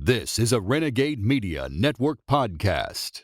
This is a Renegade Media Network podcast.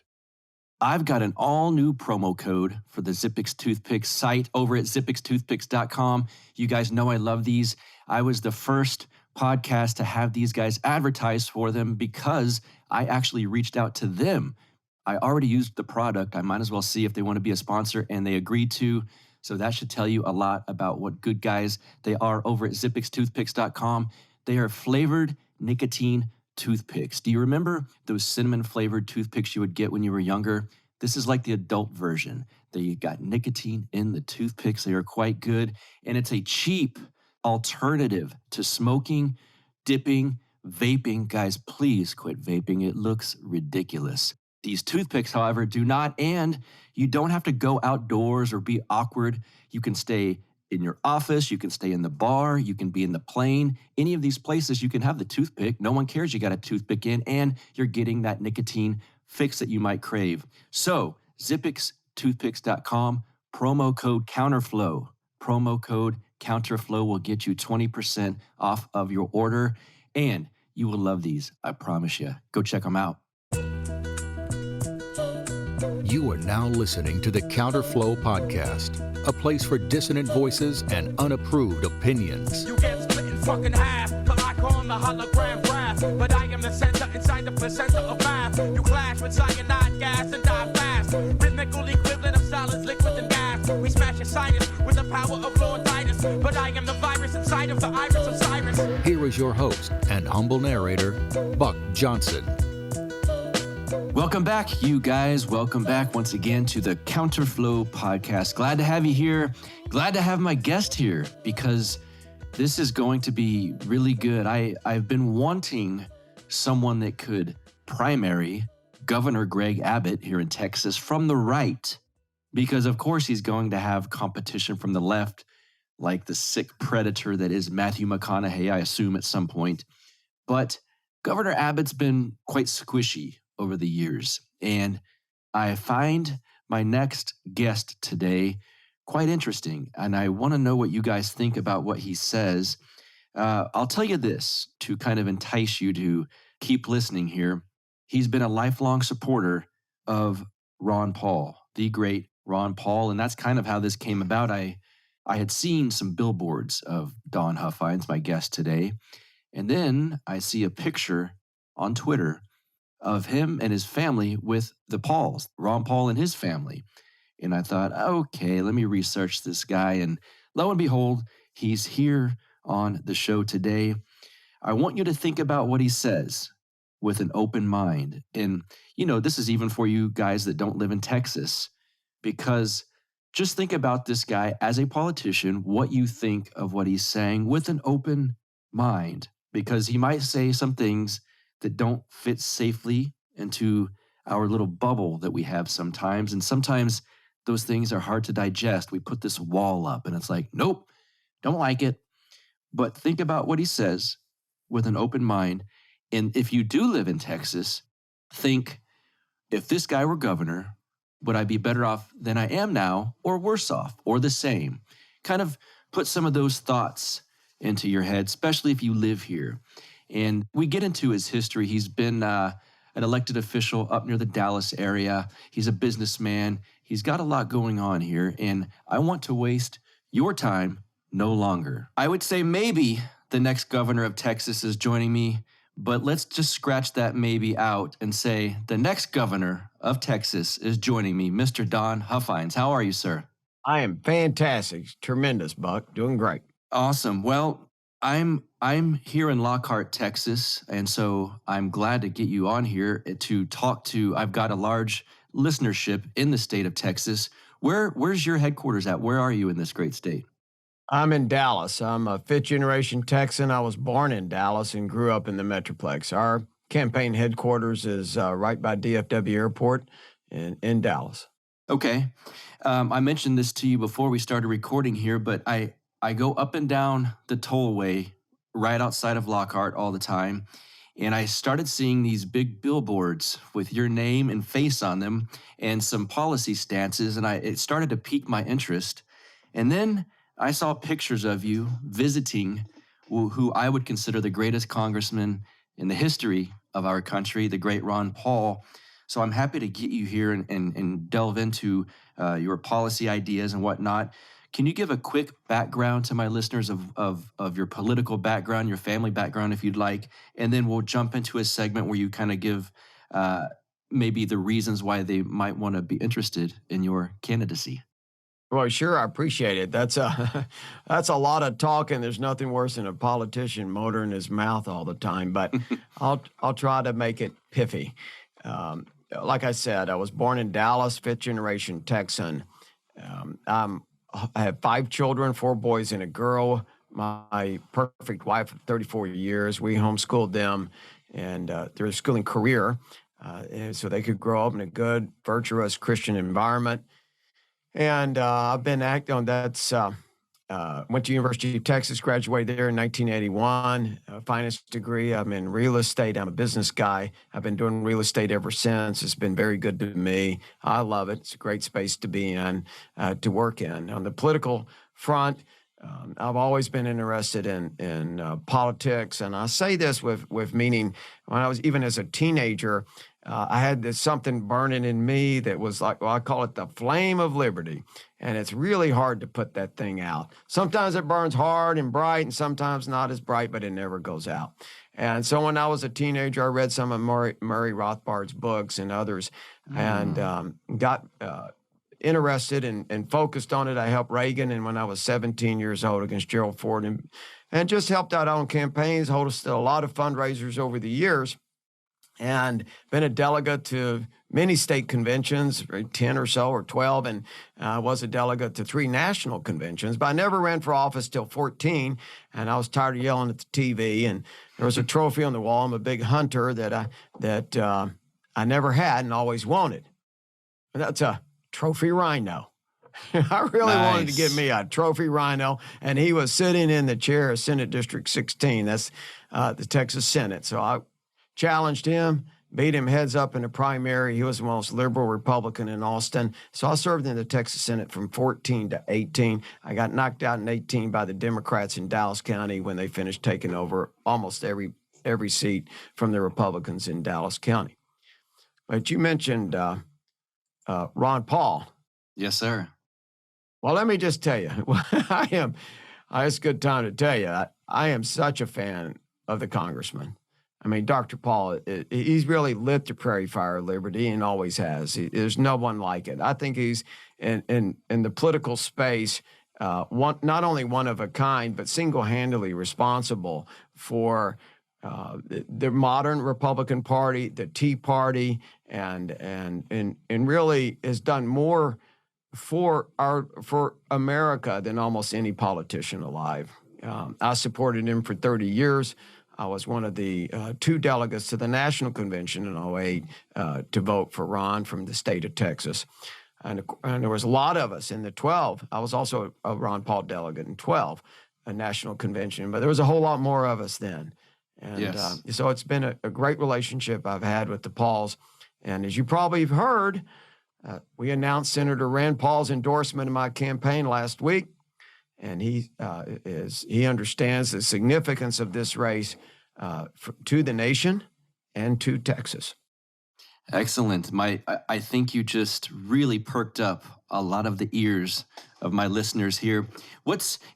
I've got an all-new promo code for the Zippix Toothpicks site over at zippixtoothpicks.com. You guys know I love these. I was the first podcast to have these guys advertise for them because I actually reached out to them. I already used the product. I might as well see if they want to be a sponsor, and they agreed to. So that should tell you a lot about what good guys they are over at zippixtoothpicks.com. They are flavored nicotine toothpicks. Do you remember those cinnamon flavored toothpicks you would get when you were younger? This is like the adult version. They got nicotine in the toothpicks. They are quite good. And it's a cheap alternative to smoking, dipping, vaping. Guys, please quit vaping. It looks ridiculous. These toothpicks, however, do not, and you don't have to go outdoors or be awkward. You can stay in your office, you can stay in the bar, you can be in the plane. Any of these places, you can have the toothpick. No one cares you got a toothpick in, and you're getting that nicotine fix that you might crave. So, zippixtoothpicks.com, promo code COUNTERFLOW. Promo code COUNTERFLOW will get you 20% off of your order, and you will love these, I promise you. Go check them out. You are now listening to the Counterflow Podcast, a place for dissonant voices and unapproved opinions. You get split in fucking half, but I call the hologram graph. But I am the center inside the placenta of math. You clash with cyanide gas and die fast. Rhythmical equivalent of solids, liquid, and gas. We smash your sinus with the power of Lord Titus. But I am the virus inside of the iris of Cyrus. Here is your host and humble narrator, Buck Johnson. Welcome back, you guys. Welcome back once again to the Counterflow Podcast. Glad to have you here. Glad to have my guest here because this is going to be really good. I've been wanting someone that could primary Governor Greg Abbott here in Texas from the right because, of course, he's going to have competition from the left, like the sick predator that is Matthew McConaughey, I assume, at some point. But Governor Abbott's been quite squishy over the years. And I find my next guest today quite interesting. And I want to know what you guys think about what he says. I'll tell you this to kind of entice you to keep listening here. He's been a lifelong supporter of Ron Paul, the great Ron Paul. And that's kind of how this came about. I had seen some billboards of Don Huffines, my guest today. And then I see a picture on Twitter of him and his family with the Pauls, Ron Paul and his family. And I thought, okay, let me research this guy. And lo and behold, he's here on the show today. I want you to think about what he says with an open mind. And, you know, this is even for you guys that don't live in Texas, because just think about this guy as a politician, what you think of what he's saying with an open mind, because he might say some things that don't fit safely into our little bubble that we have sometimes. And sometimes those things are hard to digest. We put this wall up and it's like, nope, don't like it. But think about what he says with an open mind. And if you do live in Texas, think, if this guy were governor, would I be better off than I am now, or worse off, or the same? Kind of put some of those thoughts into your head, especially if you live here. And we get into his history. He's been an elected official up near the Dallas area. He's a businessman. He's got a lot going on here. And I want to waste your time no longer. I would say maybe the next governor of Texas is joining me, but let's just scratch that maybe out and say the next governor of Texas is joining me, Mr. Don Huffines. How are you, sir? I am fantastic. Tremendous, Buck. Doing great. Awesome. Well, I'm here in Lockhart, Texas, and so I'm glad to get you on here to talk to. I've got a large listenership in the state of Texas. Where's your headquarters at? Where are you in this great state? I'm in Dallas. I'm a fifth-generation Texan. I was born in Dallas and grew up in the Metroplex. Our campaign headquarters is right by DFW Airport in Dallas. Okay. I mentioned this to you before we started recording here, but I go up and down the tollway right outside of Lockhart all the time, and I started seeing these big billboards with your name and face on them and some policy stances, and it started to pique my interest. And then I saw pictures of you visiting who I would consider the greatest congressman in the history of our country, the great Ron Paul. So I'm happy to get you here and delve into your policy ideas and whatnot. Can you give a quick background to my listeners of your political background, your family background, if you'd like? And then we'll jump into a segment where you kind of give maybe the reasons why they might want to be interested in your candidacy. Well, sure, I appreciate it. That's a that's a lot of talking. There's nothing worse than a politician motoring his mouth all the time. But I'll try to make it pithy. Like I said, I was born in Dallas, fifth generation Texan. I have 5 children, 4 boys and a girl. My perfect wife of 34 years. We homeschooled them and their schooling career, and so they could grow up in a good, virtuous Christian environment. And I've been acting on that's went to University of Texas, graduated there in 1981, finance degree. I'm in real estate. I'm a business guy. I've been doing real estate ever since. It's been very good to me. I love it. It's a great space to be in, to work in. On the political front, I've always been interested in politics, and I say this with meaning. When I was even as a teenager, I had this something burning in me that was like, well, I call it the flame of liberty, and it's really hard to put that thing out. Sometimes it burns hard and bright, and sometimes not as bright, but it never goes out. And so when I was a teenager, I read some of Murray Rothbard's books and others, and got interested and focused on it. I helped Reagan, and when I was 17 years old against Gerald Ford, and just helped out on campaigns, hosted a lot of fundraisers over the years, and been a delegate to many state conventions, 10 or so, or 12, and was a delegate to 3 national conventions. But I never ran for office till 14, and I was tired of yelling at the TV. And there was a trophy on the wall. I'm a big hunter that I never had and always wanted. And that's a trophy rhino. I really wanted to get me a trophy rhino, and he was sitting in the chair of Senate District 16. That's the Texas Senate. So I challenged him, beat him heads up in the primary. He was the most liberal Republican in Austin. So I served in the Texas Senate from 14 to 18. I got knocked out in 18 by the Democrats in Dallas County when they finished taking over almost every seat from the Republicans in Dallas County. But you mentioned Ron Paul. Yes, sir. Well, let me just tell you, it's a good time to tell you, I am such a fan of the congressman. I mean, Dr. Paul, he's really lit the prairie fire of liberty and always has. There's no one like it. I think he's in the political space, not only one of a kind, but single-handedly responsible for the modern Republican Party, the Tea Party, and really has done more for America than almost any politician alive. I supported him for 30 years. I was one of the 2 delegates to the National Convention in 2008 to vote for Ron from the state of Texas. And there was a lot of us in the 12. I was also a Ron Paul delegate in 12, a National Convention, but there was a whole lot more of us then. And yes. So it's been a great relationship I've had with the Pauls. And as you probably have heard, we announced Senator Rand Paul's endorsement of my campaign last week. And he understands the significance of this race to the nation and to Texas. Excellent. I think you just really perked up a lot of the ears of my listeners here.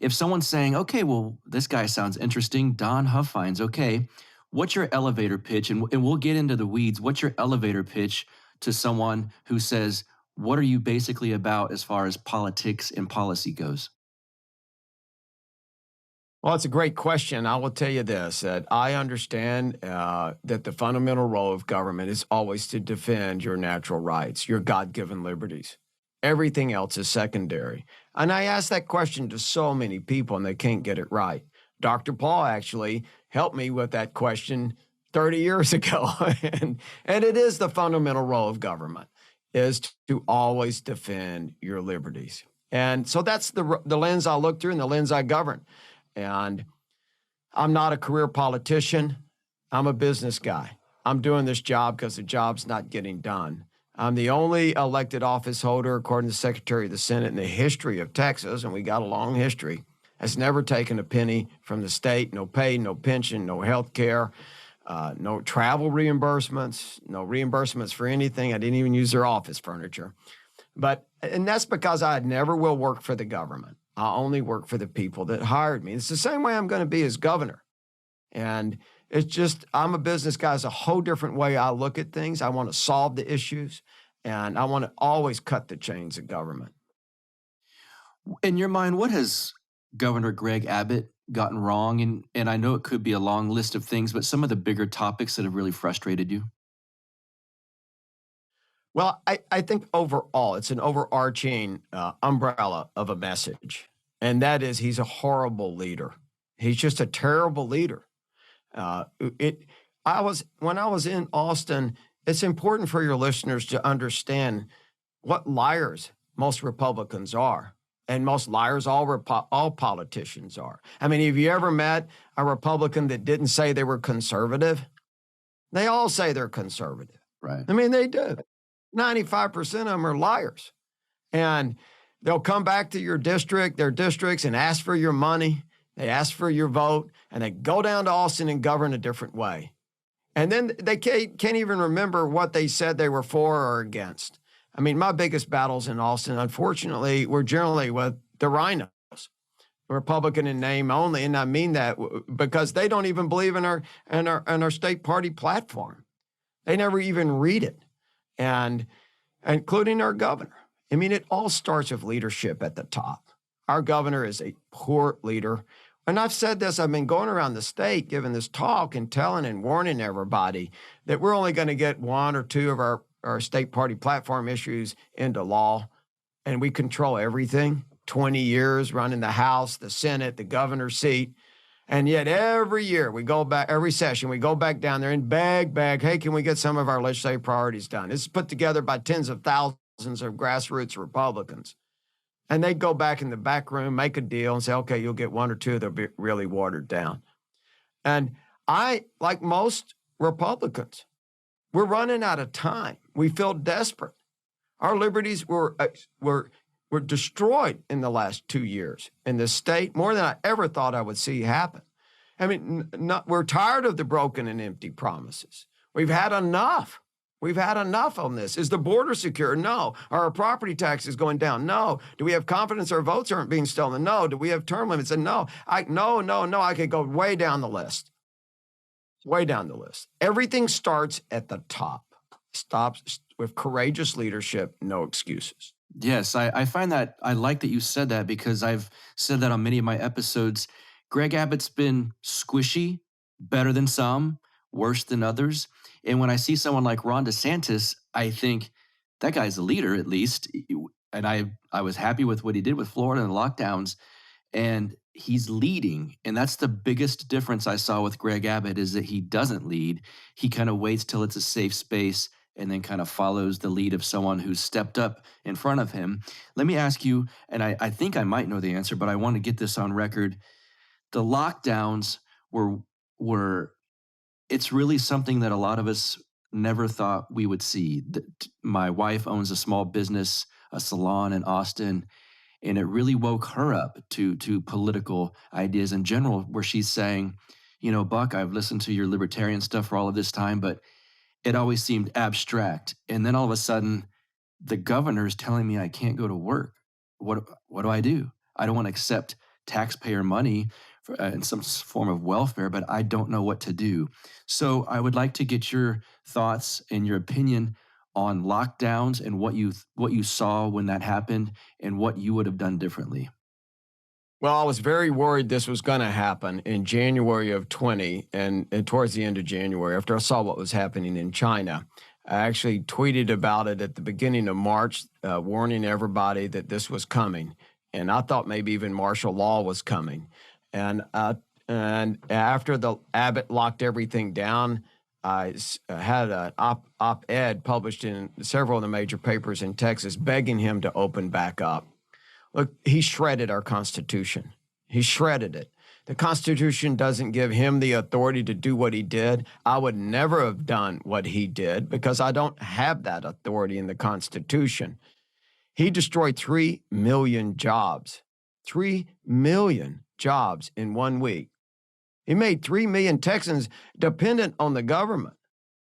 If someone's saying, okay, well, this guy sounds interesting, Don Huffines, okay, what's your elevator pitch? And we'll get into the weeds. What's your elevator pitch to someone who says, what are you basically about as far as politics and policy goes? Well, it's a great question. I will tell you this, that I understand that the fundamental role of government is always to defend your natural rights, your God-given liberties. Everything else is secondary. And I ask that question to so many people, and they can't get it right. Dr. Paul actually helped me with that question 30 years ago. and it is the fundamental role of government, is to always defend your liberties. And so that's the lens I look through and the lens I govern. And I'm not a career politician. I'm a business guy. I'm doing this job because the job's not getting done. I'm the only elected office holder, according to the Secretary of the Senate, in the history of Texas, and we got a long history, has never taken a penny from the state, no pay, no pension, no health care. no travel reimbursements, no reimbursements for anything. I didn't even use their office furniture. And that's because I never will work for the government. I only work for the people that hired me. It's the same way I'm going to be as governor. And it's just, I'm a business guy. It's a whole different way I look at things. I want to solve the issues, and I want to always cut the chains of government. In your mind, what has Governor Greg Abbott gotten wrong? And I know it could be a long list of things, but some of the bigger topics that have really frustrated you? Well, I think overall, it's an overarching umbrella of a message, and that is he's a horrible leader. He's just a terrible leader. When I was in Austin, it's important for your listeners to understand what liars most Republicans are, and most liars all politicians are. I mean, have you ever met a Republican that didn't say they were conservative? They all say they're conservative. Right. I mean, they do. 95% of them are liars. And they'll come back to your district, their districts, and ask for your money. They ask for your vote, and they go down to Austin and govern a different way. And then they can't even remember what they said they were for or against. I mean, my biggest battles in Austin, unfortunately, were generally with the rhinos, Republican in name only. And I mean that because they don't even believe in our state party platform. They never even read it. And including our governor. I mean, it all starts with leadership at the top. Our governor is a poor leader. And I've said this, I've been going around the state giving this talk and telling and warning everybody that we're only going to get one or two of our state party platform issues into law, and we control everything. 20 years running the House, the Senate, the governor's seat. And yet every year we go back, every session, we go back down there and beg, hey, can we get some of our legislative priorities done? It's put together by tens of thousands of grassroots Republicans. And they go back in the back room, make a deal and say, okay, you'll get one or two that'll be really watered down. And I, like most Republicans, we're running out of time. We feel desperate. Our liberties were destroyed in the last 2 years in this state, more than I ever thought I would see happen. I mean, we're tired of the broken and empty promises. We've had enough. We've had enough on this. Is the border secure? No. Are our property taxes going down? No. Do we have confidence our votes aren't being stolen? No. Do we have term limits? And no. No. I could go way down the list. Way down the list. Everything starts at the top. Stops with courageous leadership, no excuses. Yes, I find that, I like that you said that because I've said that on many of my episodes. Greg Abbott's been squishy, better than some, worse than others. And when I see someone like Ron DeSantis, I think that guy's a leader at least. And I was happy with what he did with Florida and the lockdowns. And he's leading. And that's the biggest difference I saw with Greg Abbott is that he doesn't lead. He kind of waits till it's a safe space and then kind of follows the lead of someone who's stepped up in front of him. Let me ask you, and I think I might know the answer, but I want to get this on record. The lockdowns were it's really something that a lot of us never thought we would see. My wife owns a small business, a salon in Austin, and it really woke her up to political ideas in general, where she's saying, you know, Buck, I've listened to your libertarian stuff for all of this time, but it always seemed abstract. And then all of a sudden, the governor is telling me I can't go to work. What do I do? I don't want to accept taxpayer money in some form of welfare, but I don't know what to do. So I would like to get your thoughts and your opinion on lockdowns and what you saw when that happened and what you would have done differently. Well, I was very worried this was going to happen in January of 20 and towards the end of January after I saw what was happening in China. I actually tweeted about it at the beginning of March, warning everybody that this was coming. And I thought maybe even martial law was coming. And after the Abbott locked everything down, I had an op-ed published in several of the major papers in Texas begging him to open back up. Look, he shredded our Constitution. He shredded it. The Constitution doesn't give him the authority to do what he did. I would never have done what he did because I don't have that authority in the Constitution. He destroyed 3 million jobs. 3 million jobs in 1 week. He made 3 million Texans dependent on the government.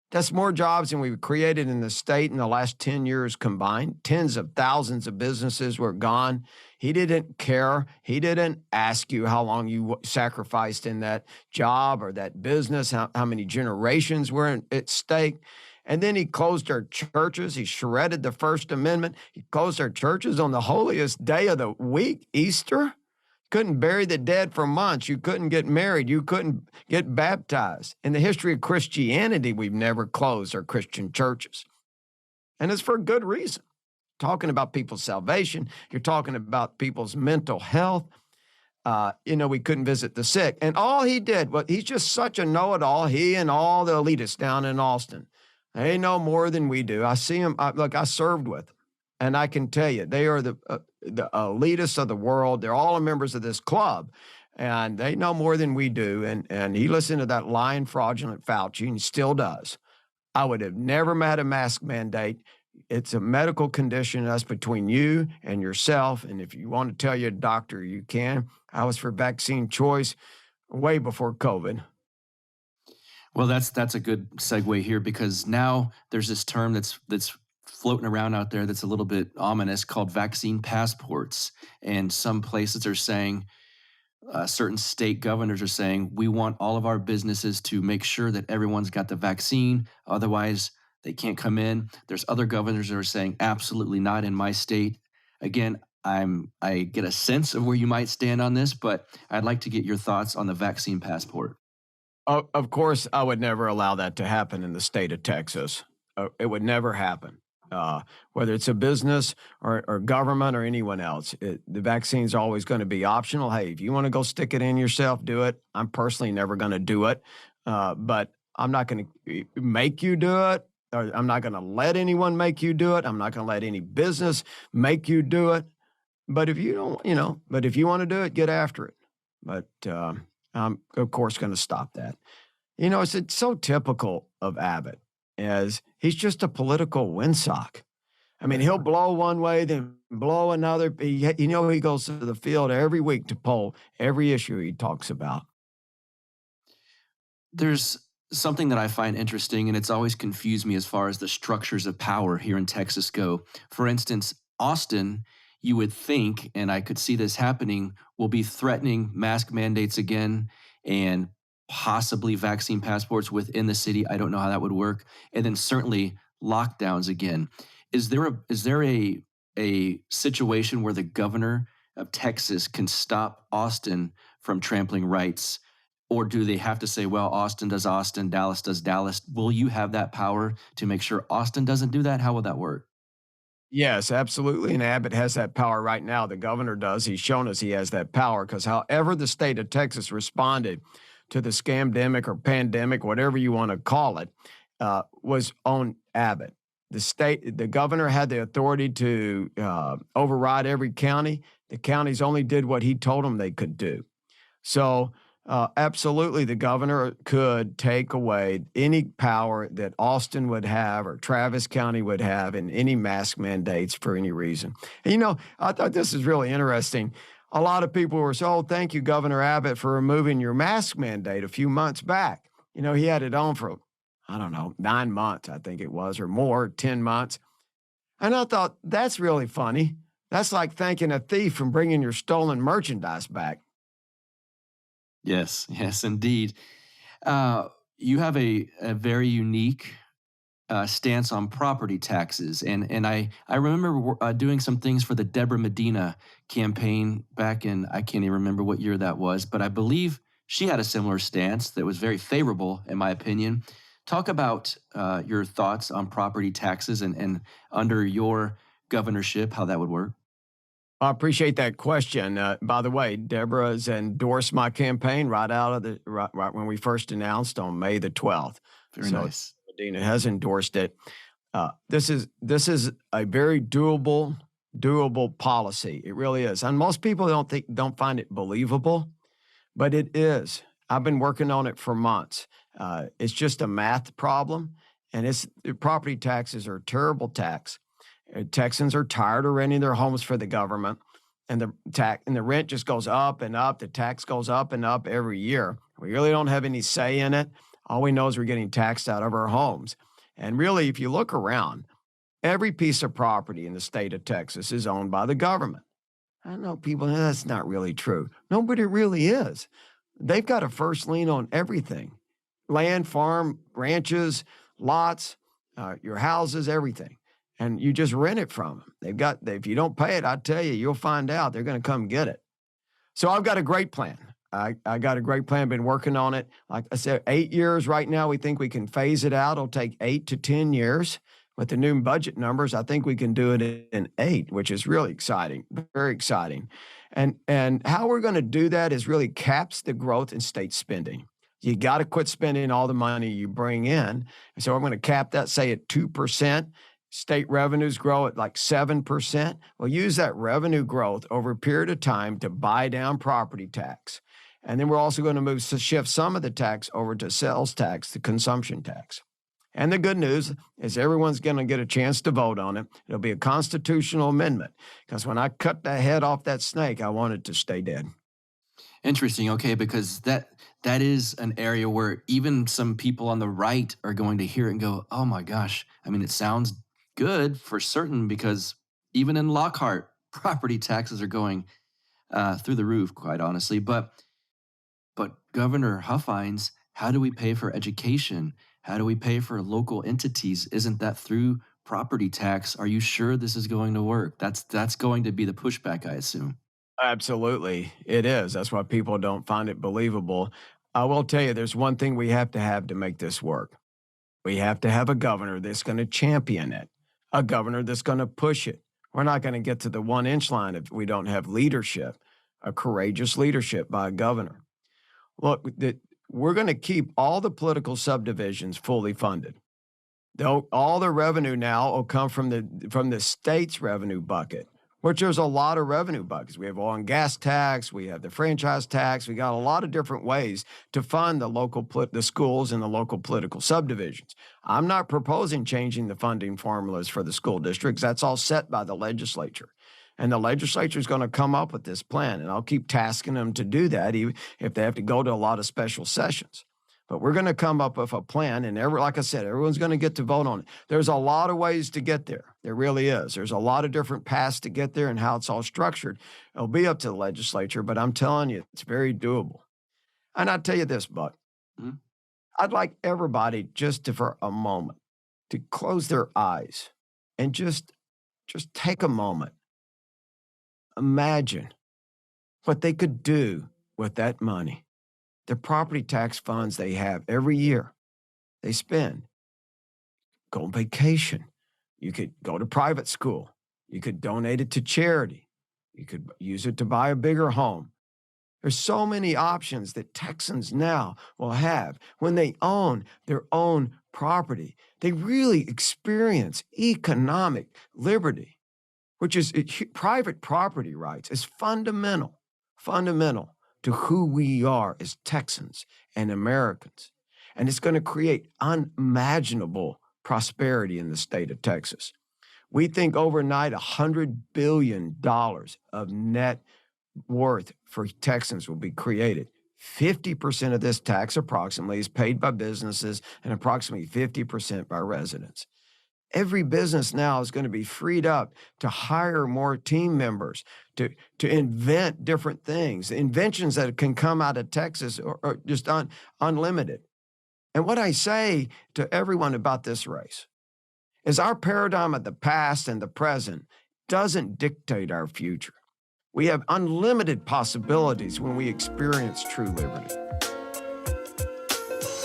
That's more jobs than we've created in the state in the last 10 years combined. Tens of thousands of businesses were gone. He didn't care. He didn't ask you how long you sacrificed in that job or that business, how many generations were at stake. And then he closed our churches. He shredded the First Amendment. He closed our churches on the holiest day of the week, Easter. Couldn't bury the dead for months. You couldn't get married. You couldn't get baptized. In the history of Christianity, we've never closed our Christian churches. And it's for good reason. Talking about people's salvation, you're talking about people's mental health. We couldn't visit the sick. And all he did, he's just such a know-it-all, he and all the elitists down in Austin. They know more than we do. I see them. I served with them. And I can tell you, they are the elitists of the world. They're all members of this club, and they know more than we do. And he listened to that lying, fraudulent Fauci, and he still does. I would have never had a mask mandate. It's a medical condition. That's between you and yourself. And if you want to tell your doctor, you can. I was for vaccine choice way before COVID. Well, that's a good segue here, because now there's this term that's floating around out there that's a little bit ominous called vaccine passports. And some places are saying, certain state governors are saying, we want all of our businesses to make sure that everyone's got the vaccine. Otherwise, they can't come in. There's other governors that are saying, absolutely not in my state. Again, I get a sense of where you might stand on this, but I'd like to get your thoughts on the vaccine passport. Of course, I would never allow that to happen in the state of Texas. It would never happen. Whether it's a business or government or anyone else, the vaccine's always going to be optional. Hey, if you want to go stick it in yourself, do it. I'm personally never going to do it, but I'm not going to make you do it. Or I'm not going to let anyone make you do it. I'm not going to let any business make you do it. But if you don't, but if you want to do it, get after it. But I'm, of course, going to stop that. It's so typical of Abbott, as he's just a political windsock. I mean, he'll blow one way, then blow another. He goes to the field every week to poll every issue he talks about. There's something that I find interesting, and it's always confused me as far as the structures of power here in Texas go. For instance, Austin, you would think, and I could see this happening, will be threatening mask mandates again and possibly vaccine passports within the city. I don't know how that would work. And then certainly lockdowns again. Is there a situation where the governor of Texas can stop Austin from trampling rights? Or do they have to say, well, Austin does Austin, Dallas does Dallas? Will you have that power to make sure Austin doesn't do that? How would that work? Yes, absolutely. And Abbott has that power right now. The governor does. He's shown us he has that power, because however the state of Texas responded to the scamdemic or pandemic, whatever you want to call it, was on Abbott. The governor had the authority to override every county. The counties only did what he told them they could do. So absolutely, the governor could take away any power that Austin would have or Travis County would have in any mask mandates for any reason. And, I thought this is really interesting. A lot of people were saying, thank you, Governor Abbott, for removing your mask mandate a few months back. He had it on for, 9 months, I think it was, or more, 10 months. And I thought, that's really funny. That's like thanking a thief from bringing your stolen merchandise back. Yes, indeed. You have a very unique stance on property taxes. And I remember doing some things for the Deborah Medina campaign back in, I can't even remember what year that was, but I believe she had a similar stance that was very favorable, in my opinion. Talk about your thoughts on property taxes and under your governorship, how that would work. I appreciate that question. By the way, Deborah has endorsed my campaign right when we first announced on May the 12th. Very nice. Medina has endorsed it. This is a very doable policy. It really is. And most people don't find it believable, but it is. I've been working on it for months. It's just a math problem, and property taxes are a terrible tax. Texans are tired of renting their homes for the government, and the rent just goes up and up. The tax goes up and up every year. We really don't have any say in it. All we know is we're getting taxed out of our homes. And really, if you look around, every piece of property in the state of Texas is owned by the government. I know people, that's not really true. No, but it really is. They've got a first lien on everything. Land, farm, ranches, lots, your houses, everything. And you just rent it from them. If you don't pay it, I tell you, you'll find out. They're going to come get it. So I've got a great plan. I got a great plan, been working on it. Like I said, 8 years right now, we think we can phase it out. It'll take 8 to 10 years. With the new budget numbers, I think we can do it in 8, which is really exciting, very exciting. And how we're going to do that is really caps the growth in state spending. You got to quit spending all the money you bring in. And so I'm going to cap that, say at 2%. State revenues grow at like 7%. We'll use that revenue growth over a period of time to buy down property tax. And then we're also going to shift some of the tax over to sales tax, the consumption tax. And the good news is everyone's going to get a chance to vote on it. It'll be a constitutional amendment because when I cut the head off that snake, I want it to stay dead. Interesting. Okay, because that is an area where even some people on the right are going to hear it and go, oh my gosh. I mean, it sounds good for certain because even in Lockhart, property taxes are going through the roof, quite honestly. But Governor Huffines, how do we pay for education? How do we pay for local entities? Isn't that through property tax? Are you sure this is going to work? That's going to be the pushback, I assume. Absolutely. It is. That's why people don't find it believable. I will tell you, there's one thing we have to make this work. We have to have a governor that's going to champion it, a governor that's going to push it. We're not going to get to the 1-inch line if we don't have leadership, a courageous leadership by a governor. Look, we're going to keep all the political subdivisions fully funded. All the revenue now will come from the state's revenue bucket, which there's a lot of revenue buckets. We have oil and gas tax, we have the franchise tax, we got a lot of different ways to fund the schools and the local political subdivisions. I'm not proposing changing the funding formulas for the school districts. That's all set by the legislature. And the legislature is going to come up with this plan, and I'll keep tasking them to do that, even if they have to go to a lot of special sessions. But we're going to come up with a plan, and like I said, everyone's going to get to vote on it. There's a lot of ways to get there. There really is. There's a lot of different paths to get there and how it's all structured. It'll be up to the legislature, but I'm telling you, it's very doable. And I'll tell you this, Buck. Mm-hmm. I'd like everybody for a moment, to close their eyes and just take a moment. Imagine what they could do with that money. The property tax funds they have every year, they spend. Go on vacation. You could go to private school. You could donate it to charity. You could use it to buy a bigger home. There's so many options that Texans now will have when they own their own property. They really experience economic liberty, which is private property rights is fundamental to who we are as Texans and Americans. And it's going to create unimaginable prosperity in the state of Texas. We think overnight $100 billion of net worth for Texans will be created. 50% of this tax approximately is paid by businesses and approximately 50% by residents. Every business now is going to be freed up to hire more team members, to invent different things. Inventions that can come out of Texas are just unlimited. And what I say to everyone about this race is our paradigm of the past and the present doesn't dictate our future. We have unlimited possibilities when we experience true liberty.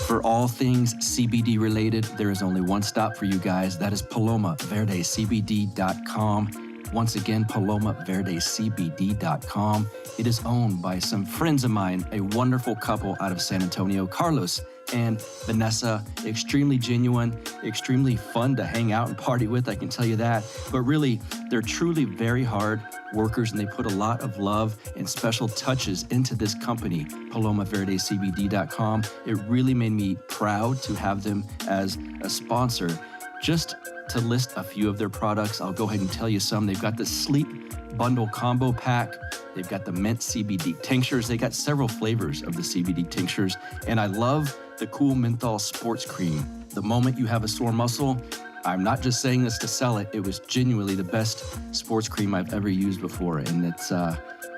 For all things CBD related, there is only one stop for you guys. That is PalomaVerdeCBD.com. Once again, PalomaVerdeCBD.com. It is owned by some friends of mine, a wonderful couple out of San Antonio, Carlos and Vanessa. Extremely genuine, extremely fun to hang out and party with, I can tell you that. But really, they're truly very hard workers, and they put a lot of love and special touches into this company, PalomaVerdeCBD.com. It really made me proud to have them as a sponsor. Just to list a few of their products. I'll go ahead and tell you some. They've got the Sleep Bundle Combo Pack. They've got the Mint CBD Tinctures. They got several flavors of the CBD tinctures. And I love the Cool Menthol Sports Cream. The moment you have a sore muscle, I'm not just saying this to sell it. It was genuinely the best sports cream I've ever used before. And it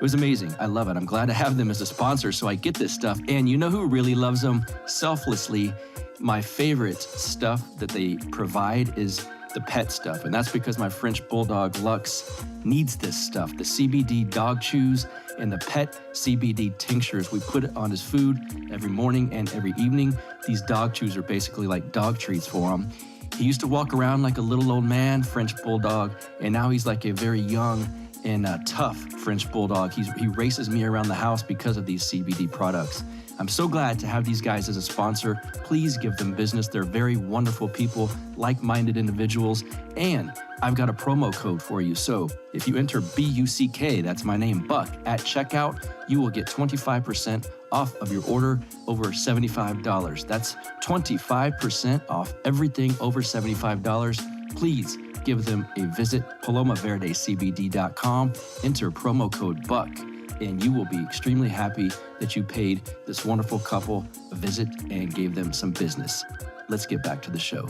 was amazing. I love it. I'm glad to have them as a sponsor so I get this stuff. And you know who really loves them? Selflessly, my favorite stuff that they provide is the pet stuff. And that's because my French Bulldog Lux needs this stuff. The CBD dog chews and the pet CBD tinctures. We put it on his food every morning and every evening. These dog chews are basically like dog treats for him. He used to walk around like a little old man, French Bulldog, and now he's like a very young and tough French Bulldog. He races me around the house because of these CBD products. I'm so glad to have these guys as a sponsor. Please give them business. They're very wonderful people, like-minded individuals, and I've got a promo code for you. So if you enter BUCK, that's my name, Buck, at checkout, you will get 25% off of your order over $75. That's 25% off everything over $75. Please give them a visit, palomaverdecbd.com, enter promo code BUCK, and you will be extremely happy that you paid this wonderful couple a visit and gave them some business. Let's get back to the show.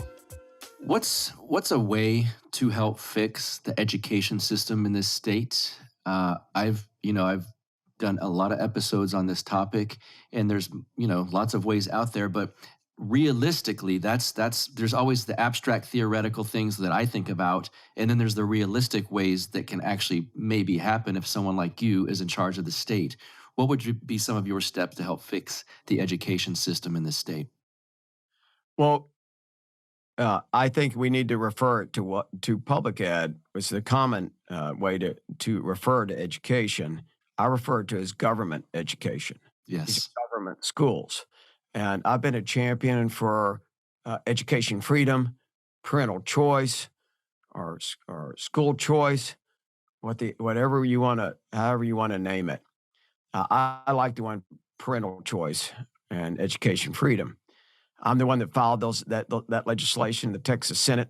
What's a way to help fix the education system in this state? I've done a lot of episodes on this topic, and there's lots of ways out there, but realistically, there's always the abstract theoretical things that I think about, and then there's the realistic ways that can actually maybe happen if someone like you is in charge of the state. What would be some of your steps to help fix the education system in this state? Well, I think we need to refer it to public ed, which is the common way to refer to education. I refer to it as government education. Yes. These are government schools. And I've been a champion for education freedom, parental choice, or school choice, however you want to name it. I like the one parental choice and education freedom. I'm the one that filed that legislation in the Texas Senate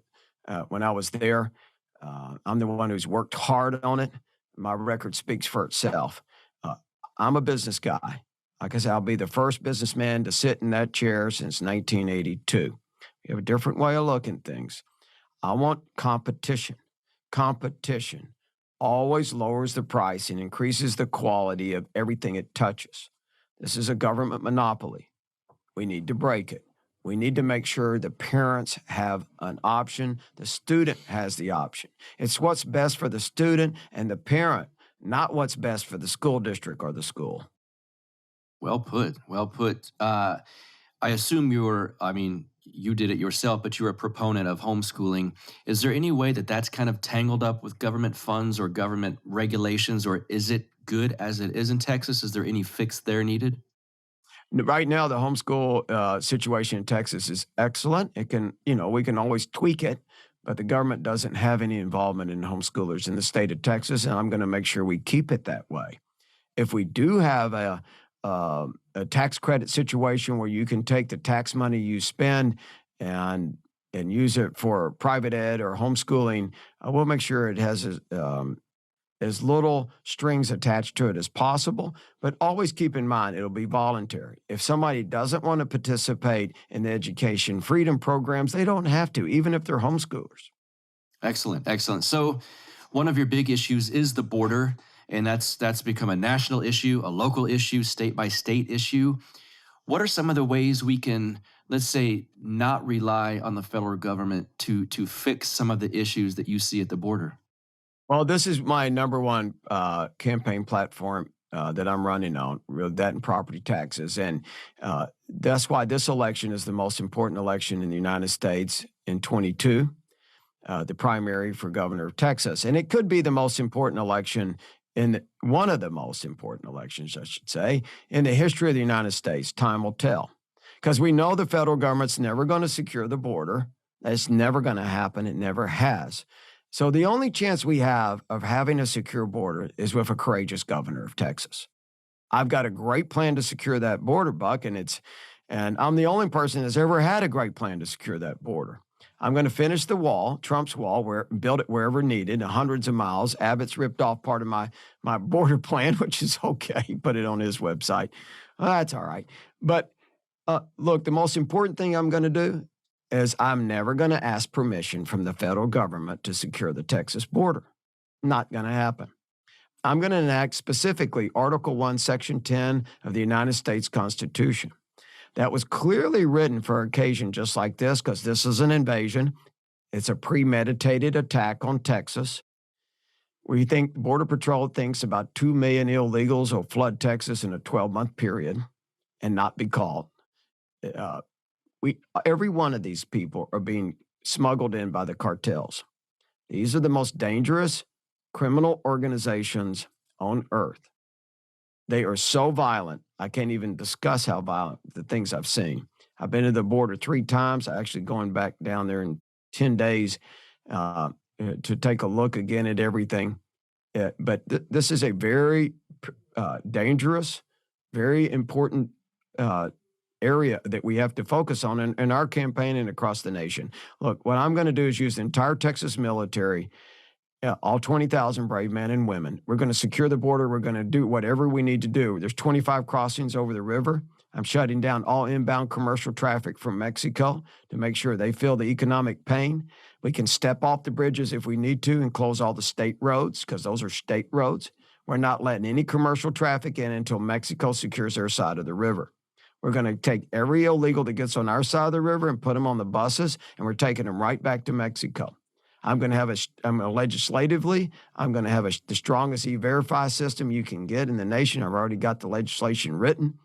when I was there. I'm the one who's worked hard on it. My record speaks for itself. I'm a business guy. Like I said, I'll be the first businessman to sit in that chair since 1982. We have a different way of looking at things. I want competition. Competition always lowers the price and increases the quality of everything it touches. This is a government monopoly. We need to break it. We need to make sure the parents have an option. The student has the option. It's what's best for the student and the parent, not what's best for the school district or the school. Well put. Well put. I assume you did it yourself, but you're a proponent of homeschooling. Is there any way that that's kind of tangled up with government funds or government regulations, or is it good as it is in Texas? Is there any fix there needed? Right now, the homeschool situation in Texas is excellent. We can always tweak it, but the government doesn't have any involvement in homeschoolers in the state of Texas, and I'm going to make sure we keep it that way. If we do have a tax credit situation where you can take the tax money you spend and use it for private ed or homeschooling, we'll make sure it has as little strings attached to it as possible, but always keep in mind it'll be voluntary. If somebody doesn't want to participate in the education freedom programs, they don't have to, even if they're homeschoolers. Excellent, excellent. So one of your big issues is the border, and that's become a national issue, a local issue, state by state issue. What are some of the ways we can, let's say, not rely on the federal government to fix some of the issues that you see at the border? Well, this is my number one campaign platform that I'm running on, real debt and property taxes. And that's why this election is the most important election in the United States in 22, the primary for governor of Texas. And it could be the most important election one of the most important elections, I should say, in the history of the United States. Time will tell. Because we know the federal government's never going to secure the border. That's never going to happen. It never has. So the only chance we have of having a secure border is with a courageous governor of Texas. I've got a great plan to secure that border, Buck, and I'm the only person that's ever had a great plan to secure that border. I'm going to finish the wall, Trump's wall, build it wherever needed, hundreds of miles. Abbott's ripped off part of my border plan, which is okay. He put it on his website. That's all right. But look, the most important thing I'm going to do is I'm never going to ask permission from the federal government to secure the Texas border. Not going to happen. I'm going to enact specifically Article 1, Section 10 of the United States Constitution. That was clearly written for an occasion just like this, because this is an invasion. It's a premeditated attack on Texas. We think Border Patrol thinks about 2 million illegals will flood Texas in a 12-month period and not be caught. Every one of these people are being smuggled in by the cartels. These are the most dangerous criminal organizations on earth. They are so violent. I can't even discuss how violent the things I've seen. I've been to the border 3 times. I actually going back down there in 10 days to take a look again at everything. But this is a very dangerous, very important area that we have to focus on in our campaign and across the nation. Look, what I'm going to do is use the entire Texas military, all 20,000 brave men and women. We're going to secure the border. We're going to do whatever we need to do. There's 25 crossings over the river. I'm shutting down all inbound commercial traffic from Mexico to make sure they feel the economic pain. We can step off the bridges if we need to and close all the state roads, because those are state roads. We're not letting any commercial traffic in until Mexico secures their side of the river. We're going to take every illegal that gets on our side of the river and put them on the buses, and we're taking them right back to Mexico. I'm going to have legislatively, I'm going to have the strongest E-Verify system you can get in the nation. I've already got the legislation written.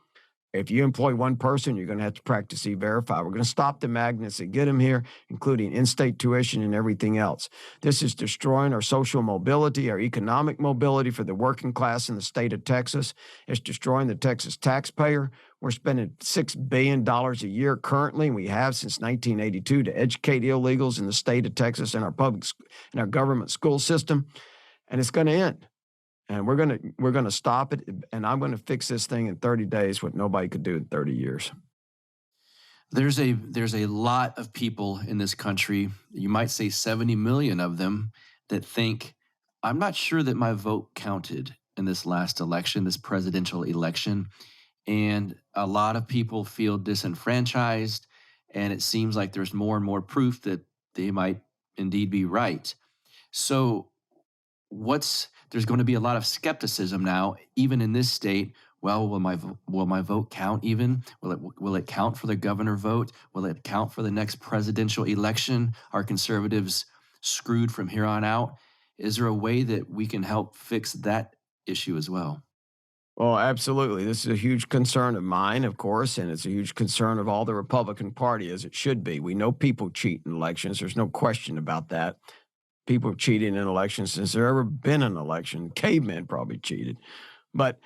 If you employ one person, you're going to have to practice E-Verify. We're going to stop the magnets that get them here, including in-state tuition and everything else. This is destroying our social mobility, our economic mobility for the working class in the state of Texas. It's destroying the Texas taxpayer. We're spending $6 billion a year currently, and we have since 1982, to educate illegals in the state of Texas and our government school system, and it's going to end. And we're going to stop it, and I'm going to fix this thing in 30 days, what nobody could do in 30 years. There's a lot of people in this country, you might say 70 million of them, that think, I'm not sure that my vote counted in this last election, this presidential election. And a lot of people feel disenfranchised, and it seems like there's more and more proof that they might indeed be right. So there's going to be a lot of skepticism now, even in this state. Well, will my vote count even? Will it count for the governor vote? Will it count for the next presidential election? Are conservatives screwed from here on out? Is there a way that we can help fix that issue as well? Well, absolutely. This is a huge concern of mine, of course, and it's a huge concern of all the Republican Party, as it should be. We know people cheat in elections. There's no question about that. People have cheated in elections since there ever been an election. Cavemen probably cheated. But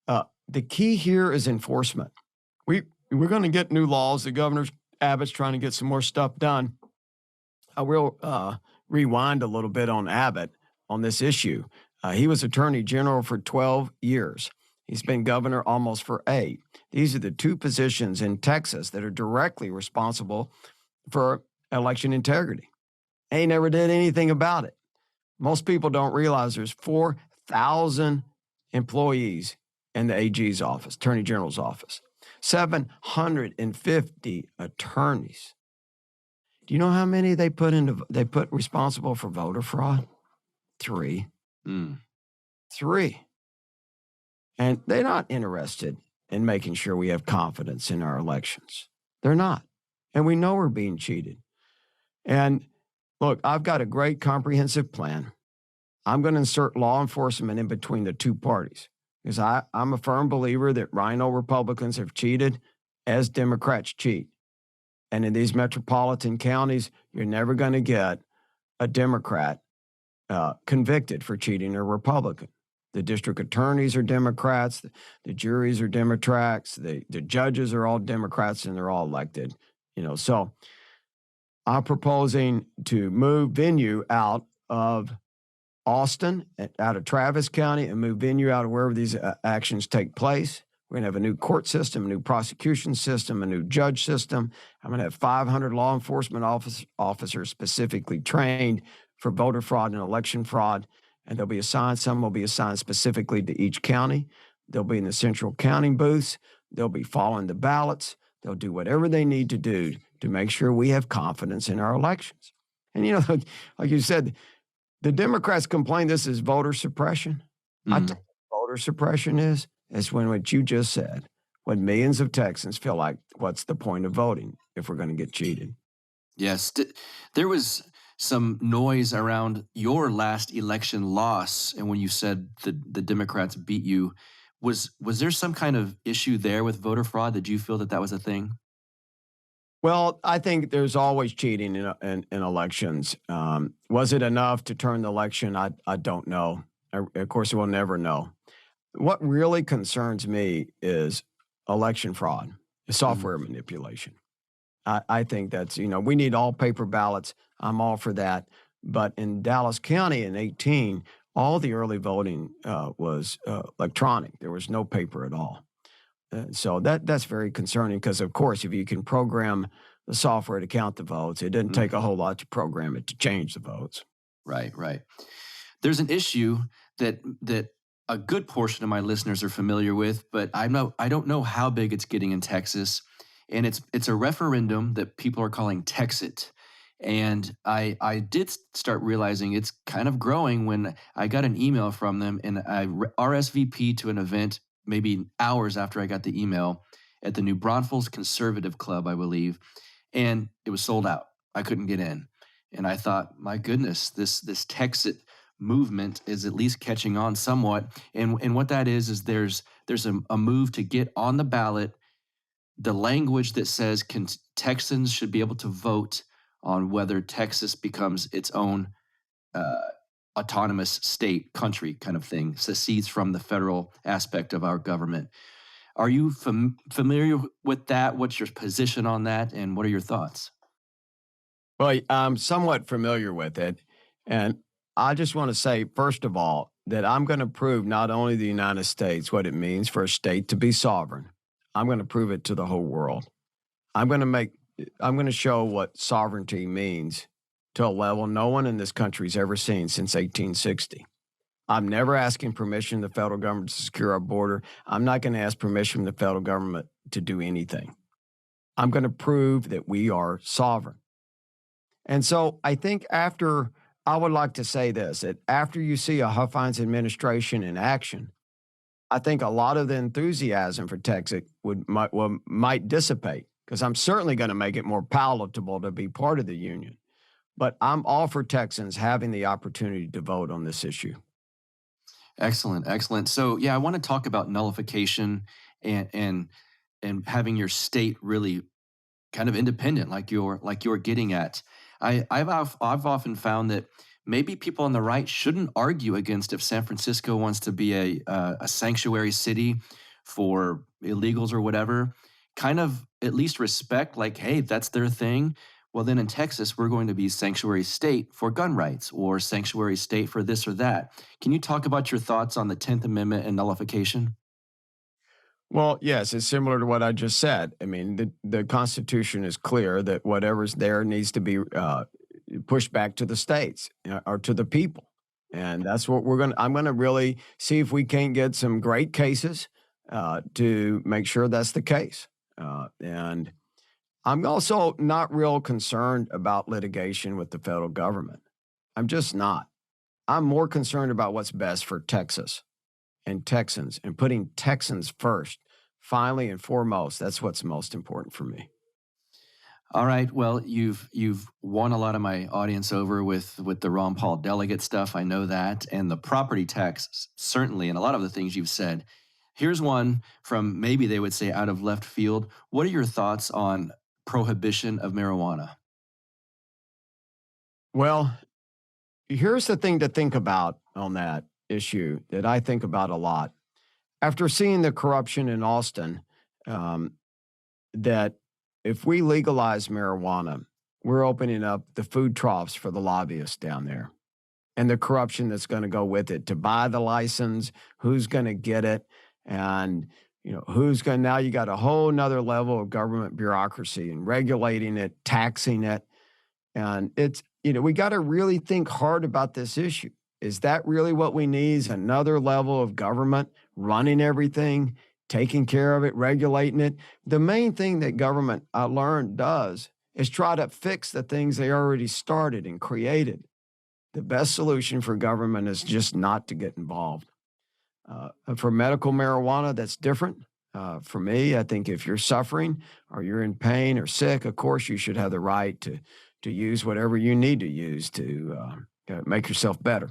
the key here is enforcement. We're going to get new laws. The Governor Abbott's trying to get some more stuff done. I will rewind a little bit on Abbott on this issue. He was Attorney General for 12 years. He's been governor almost for 8. These are the 2 positions in Texas that are directly responsible for election integrity. He never did anything about it. Most people don't realize there's 4,000 employees in the AG's office, Attorney General's office, 750 attorneys. Do you know how many they put responsible for voter fraud? 3. 3. And they're not interested in making sure we have confidence in our elections. They're not. And we know we're being cheated. And look, I've got a great comprehensive plan. I'm going to insert law enforcement in between the 2 parties, because I'm a firm believer that rhino Republicans have cheated as Democrats cheat. And in these metropolitan counties, you're never going to get a Democrat convicted for cheating a Republican. The district attorneys are Democrats, the juries are Democrats, the judges are all Democrats, and they're all elected. So I'm proposing to move venue out of Austin, out of Travis County, and move venue out of wherever these actions take place. We're going to have a new court system, a new prosecution system, a new judge system. I'm going to have 500 law enforcement officers specifically trained for voter fraud and election fraud. And they'll be assigned, some will be assigned specifically to each county. They'll be in the central counting booths. They'll be following the ballots. They'll do whatever they need to do to make sure we have confidence in our elections. And, you know, like you said, the Democrats complain this is voter suppression. I think voter suppression is when what you just said, when millions of Texans feel like, what's the point of voting if we're going to get cheated? Yes. There was some noise around your last election loss, and when you said the Democrats beat you, was there some kind of issue there with voter fraud? Did you feel that was a thing? Well, I think there's always cheating in elections. Was it enough to turn the election? I don't know. Of course, we'll never know. What really concerns me is election fraud, software manipulation. I think that's, we need all paper ballots. I'm all for that. But in Dallas County in 2018, all the early voting was electronic. There was no paper at all. So that's very concerning because, of course, if you can program the software to count the votes, it didn't take a whole lot to program it to change the votes. Right. There's an issue that a good portion of my listeners are familiar with, but I don't know how big it's getting in Texas. And it's a referendum that people are calling Texit. And I did start realizing it's kind of growing when I got an email from them, and I RSVP'd to an event maybe hours after I got the email at the New Braunfels Conservative Club, I believe, and it was sold out. I couldn't get in. And I thought, my goodness, this Texit movement is at least catching on somewhat. And what that is there's a move to get on the ballot the language that says Texans should be able to vote on whether Texas becomes its own autonomous state, country kind of thing, secedes from the federal aspect of our government. Are you familiar with that? What's your position on that? And what are your thoughts? Well, I'm somewhat familiar with it. And I just want to say, first of all, that I'm going to prove not only the United States what it means for a state to be sovereign, I'm going to prove it to the whole world. I'm going to show what sovereignty means to a level no one in this country's ever seen since 1860. I'm never asking permission of the federal government to secure our border. I'm not going to ask permission from the federal government to do anything. I'm going to prove that we are sovereign. And so I think I would like to say this, that after you see a Huffines administration in action, I think a lot of the enthusiasm for Texas might dissipate, because I'm certainly going to make it more palatable to be part of the union. But I'm all for Texans having the opportunity to vote on this issue. Excellent. So, yeah, I want to talk about nullification and having your state really kind of independent, like you're getting at. I've often found that maybe people on the right shouldn't argue against if San Francisco wants to be a sanctuary city for illegals or whatever. Kind of at least respect, like, hey, that's their thing. Well, then in Texas, we're going to be sanctuary state for gun rights or sanctuary state for this or that. Can you talk about your thoughts on the 10th Amendment and nullification? Well, yes, it's similar to what I just said. I mean, the Constitution is clear that whatever's there needs to be pushed back to the states or to the people. And that's what I'm going to really see if we can't get some great cases to make sure that's the case. And I'm also not real concerned about litigation with the federal government. I'm just not. I'm more concerned about what's best for Texas and Texans and putting Texans first, finally and foremost. That's what's most important for me. All right. Well, you've won a lot of my audience over with the Ron Paul delegate stuff. I know that. And the property tax, certainly, and a lot of the things you've said. Here's one from maybe they would say out of left field. What are your thoughts on prohibition of marijuana? Well, here's the thing to think about on that issue that I think about a lot. After seeing the corruption in Austin, that if we legalize marijuana, we're opening up the food troughs for the lobbyists down there and the corruption that's going to go with it, to buy the license, who's going to get it. And, Who's going now? You got a whole nother level of government bureaucracy and regulating it, taxing it. And we got to really think hard about this issue. Is that really what we need? Is another level of government running everything, taking care of it, regulating it? The main thing that government, I learned, does is try to fix the things they already started and created. The best solution for government is just not to get involved. For medical marijuana, that's different. For me, I think if you're suffering or you're in pain or sick, of course you should have the right to use whatever you need to use to make yourself better.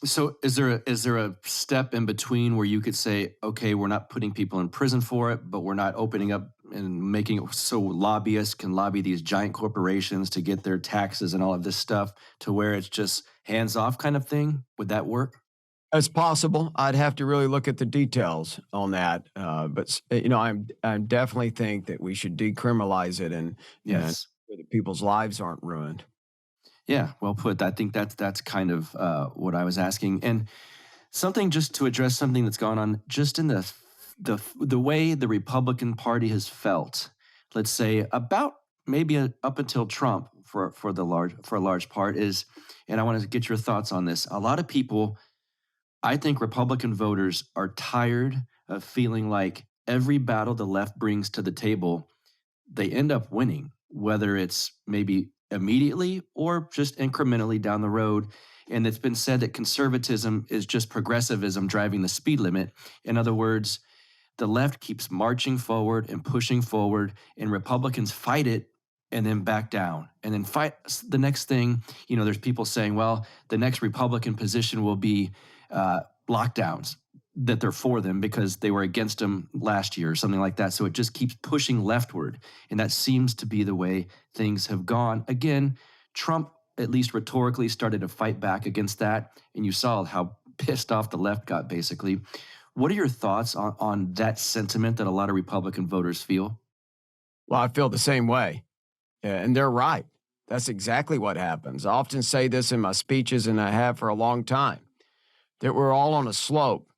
So is there a step in between where you could say, okay, we're not putting people in prison for it, but we're not opening up and making it so lobbyists can lobby these giant corporations to get their taxes and all of this stuff to where it's just hands off kind of thing? Would that work? It's possible. I'd have to really look at the details on that. But I definitely think that we should decriminalize it and Yes. so that people's lives aren't ruined. Yeah, well put. I think that's kind of what I was asking. And something just to address something that's gone on just in the way the Republican Party has felt, let's say about maybe up until Trump for a large part is, and I want to get your thoughts on this. A lot of people, I think Republican voters are tired of feeling like every battle the left brings to the table, they end up winning, whether it's maybe immediately or just incrementally down the road. And it's been said that conservatism is just progressivism driving the speed limit. In other words, the left keeps marching forward and pushing forward, and Republicans fight it and then back down and then fight the next thing. There's people saying, well, the next Republican position will be lockdowns, that they're for them because they were against them last year or something like that. So it just keeps pushing leftward. And that seems to be the way things have gone. Again, Trump, at least rhetorically, started to fight back against that. And you saw how pissed off the left got, basically. What are your thoughts on that sentiment that a lot of Republican voters feel? Well, I feel the same way. And they're right. That's exactly what happens. I often say this in my speeches, and I have for a long time, that we're all on a slope.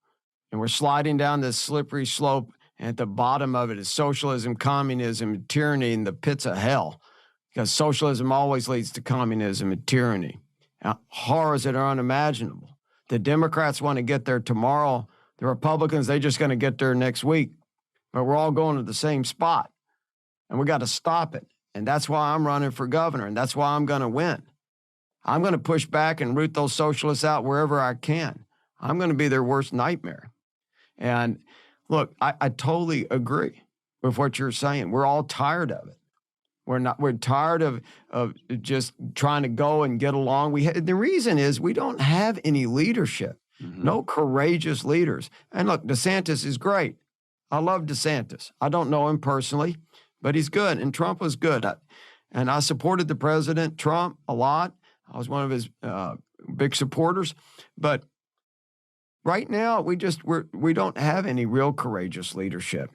And we're sliding down this slippery slope, and at the bottom of it is socialism, communism, tyranny, and the pits of hell. Because socialism always leads to communism and tyranny. Horrors that are unimaginable. The Democrats want to get there tomorrow. The Republicans, they're just going to get there next week. But we're all going to the same spot. And we got to stop it. And that's why I'm running for governor, and that's why I'm going to win. I'm going to push back and root those socialists out wherever I can. I'm going to be their worst nightmare. And look, I totally agree with what you're saying. We're all tired of it. We're tired of just trying to go and get along. The reason is we don't have any leadership, no courageous leaders. And look, DeSantis is great. I love DeSantis. I don't know him personally, but he's good. And Trump was good. And I supported the president, Trump, a lot. I was one of his big supporters. But right now, we don't have any real courageous leadership.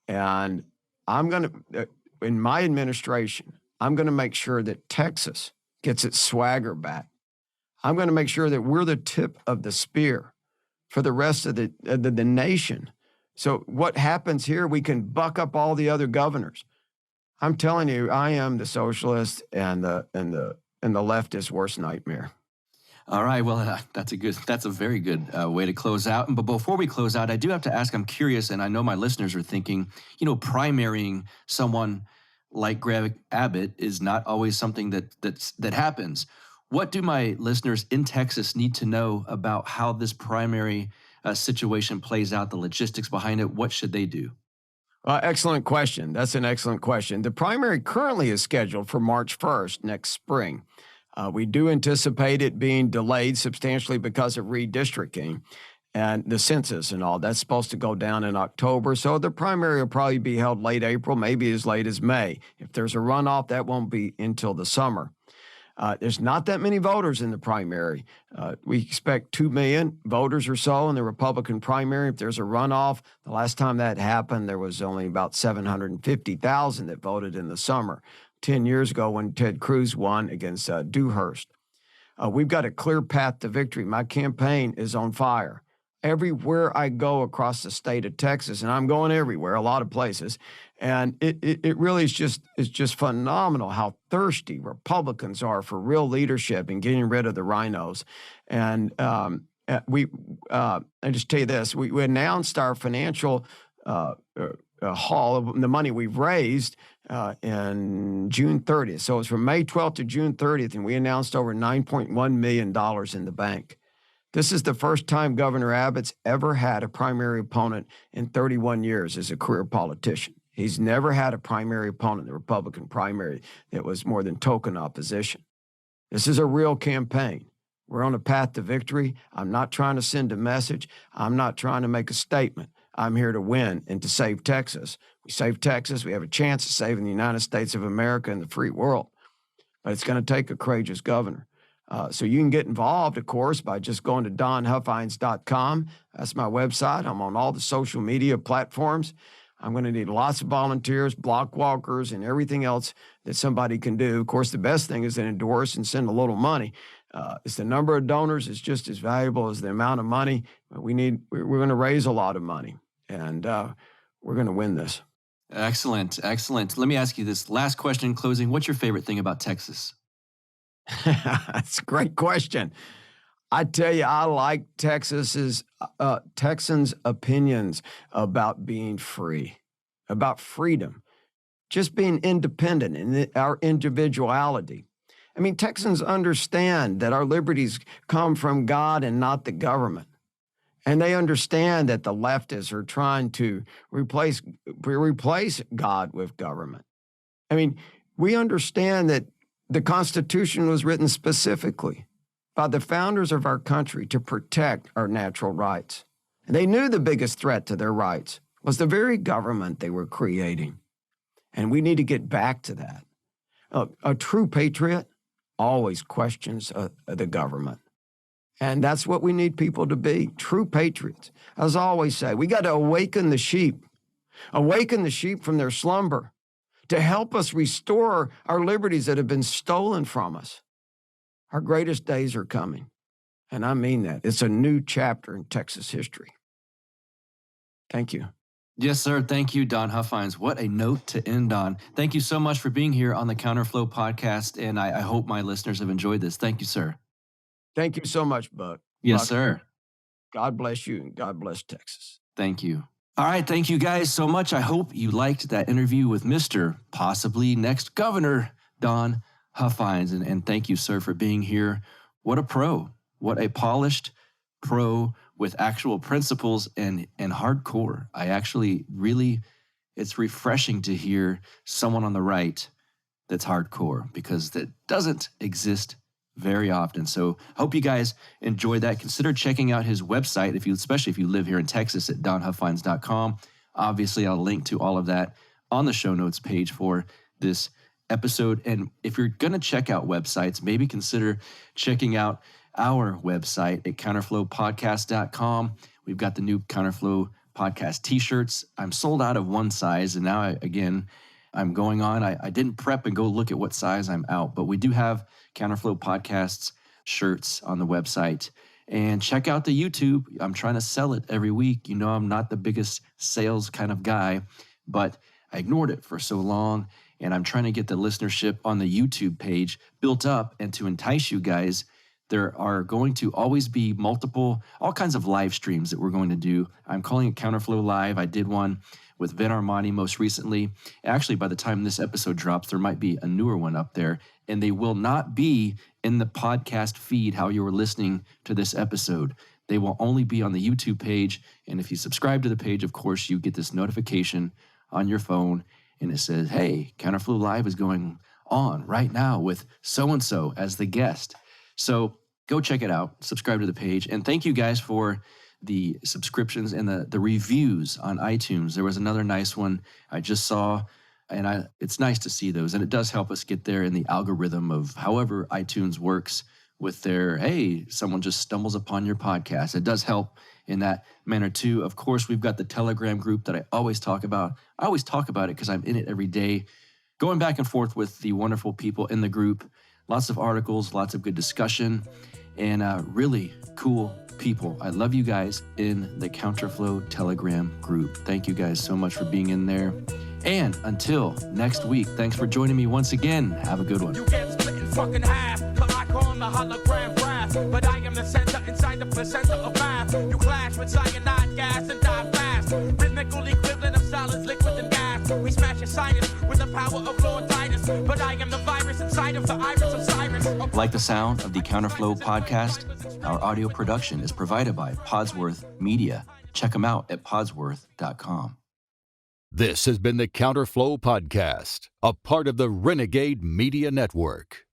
And I'm going to, in my administration, I'm going to make sure that Texas gets its swagger back. I'm going to make sure that we're the tip of the spear for the rest of the nation. So what happens here, we can buck up all the other governors. I'm telling you, I am the socialist and the leftist worst nightmare. All right. Well, that's a very good way to close out. But before we close out, I do have to ask, I'm curious, and I know my listeners are thinking, primarying someone like Greg Abbott is not always something that happens. What do my listeners in Texas need to know about how this primary situation plays out, the logistics behind it? What should they do? Excellent question. That's an excellent question. The primary currently is scheduled for March 1st, next spring. We do anticipate it being delayed substantially because of redistricting and the census and all. That's supposed to go down in October. So the primary will probably be held late April, maybe as late as May. If there's a runoff, that won't be until the summer. There's not that many voters in the primary. We expect 2 million voters or so in the Republican primary. If there's a runoff, the last time that happened, there was only about 750,000 that voted in the summer. 10 years ago when Ted Cruz won against Dewhurst. We've got a clear path to victory. My campaign is on fire. everywhere I go across the state of Texas, and I'm going everywhere, a lot of places, and it really is just phenomenal how thirsty Republicans are for real leadership and getting rid of the rhinos. And I just tell you this: we announced our financial haul of the money we've raised in June 30th. So it was from May 12th to June 30th, and we announced over $9.1 million in the bank. This is the first time Governor Abbott's ever had a primary opponent in 31 years as a career politician. He's never had a primary opponent in the Republican primary that was more than token opposition. This is a real campaign. We're on a path to victory. I'm not trying to send a message. I'm not trying to make a statement. I'm here to win and to save Texas. We save Texas, we have a chance of saving the United States of America and the free world. But it's going to take a courageous governor. So you can get involved, of course, by just going to donhuffines.com. That's my website. I'm on all the social media platforms. I'm going to need lots of volunteers, block walkers, and everything else that somebody can do. Of course, the best thing is to endorse and send a little money. It's the number of donors is just as valuable as the amount of money. We're going to raise a lot of money, and we're going to win this. Excellent. Excellent. Let me ask you this last question in closing. What's your favorite thing about Texas? That's a great question. I tell you, I like Texans' opinions about being free, about freedom, just being independent in our individuality. I mean, Texans understand that our liberties come from God and not the government. And they understand that the leftists are trying to replace God with government. I mean, we understand that the Constitution was written specifically by the founders of our country to protect our natural rights. And they knew the biggest threat to their rights was the very government they were creating. And we need to get back to that. A true patriot always questions the government. And that's what we need people to be, true patriots. As I always say, we got to awaken the sheep from their slumber, to help us restore our liberties that have been stolen from us. Our greatest days are coming, and I mean that. It's a new chapter in Texas history. Thank you. Yes, sir. Thank you, Don Huffines. What a note to end on. Thank you so much for being here on the Counterflow podcast, and I hope my listeners have enjoyed this. Thank you, sir. Thank you so much, Buck. Yes, sir. God bless you, and God bless Texas. Thank you. All right. Thank you guys so much. I hope you liked that interview with Mr. possibly next Governor Don Huffines. And thank you, sir, for being here. What a pro. What a polished pro with actual principles and hardcore. I actually really, it's refreshing to hear someone on the right that's hardcore, because that doesn't exist very often. So hope you guys enjoyed that. Consider checking out his website, especially if you live here in Texas, at donhuffines.com. Obviously, I'll link to all of that on the show notes page for this episode. And if you're going to check out websites, maybe consider checking out our website at counterflowpodcast.com. We've got the new Counterflow podcast t-shirts. I'm sold out of one size, and now I'm going on. I didn't prep and go look at what size I'm out, but we do have Counterflow Podcasts shirts on the website. And check out the YouTube. I'm trying to sell it every week. You know, I'm not the biggest sales kind of guy, but I ignored it for so long. And I'm trying to get the listenership on the YouTube page built up. And to entice you guys, there are going to always be all kinds of live streams that we're going to do. I'm calling it Counterflow Live. I did one with Vin Armani most recently. Actually, by the time this episode drops, there might be a newer one up there, and they will not be in the podcast feed how you were listening to this episode. They will only be on the YouTube page, and if you subscribe to the page, of course, you get this notification on your phone, and it says, hey, Counterflow Live is going on right now with so-and-so as the guest. So go check it out, subscribe to the page, and thank you guys for the subscriptions and the reviews on iTunes. There was another nice one I just saw, and it's nice to see those. And it does help us get there in the algorithm of however iTunes works with their, hey, someone just stumbles upon your podcast. It does help in that manner too. Of course, we've got the Telegram group that I always talk about. I always talk about it because I'm in it every day, going back and forth with the wonderful people in the group. Lots of articles, lots of good discussion, and really cool people. I love you guys in the Counterflow Telegram group. Thank you guys so much for being in there. And until next week, thanks for joining me once again. Have a good one. You get split in fucking half, but I call him the hologram brass. But I am the center inside the placenta of math. You clash with cyanide gas and die fast. Rhythmical equivalent of solids, liquid, and gas. We smash your sinus with the power of Lord Titus. But I am the virus inside of the iris of Cyrus. Like the sound of the Counterflow podcast? Our audio production is provided by Podsworth Media. Check them out at podsworth.com. This has been the Counterflow Podcast, a part of the Renegade Media Network.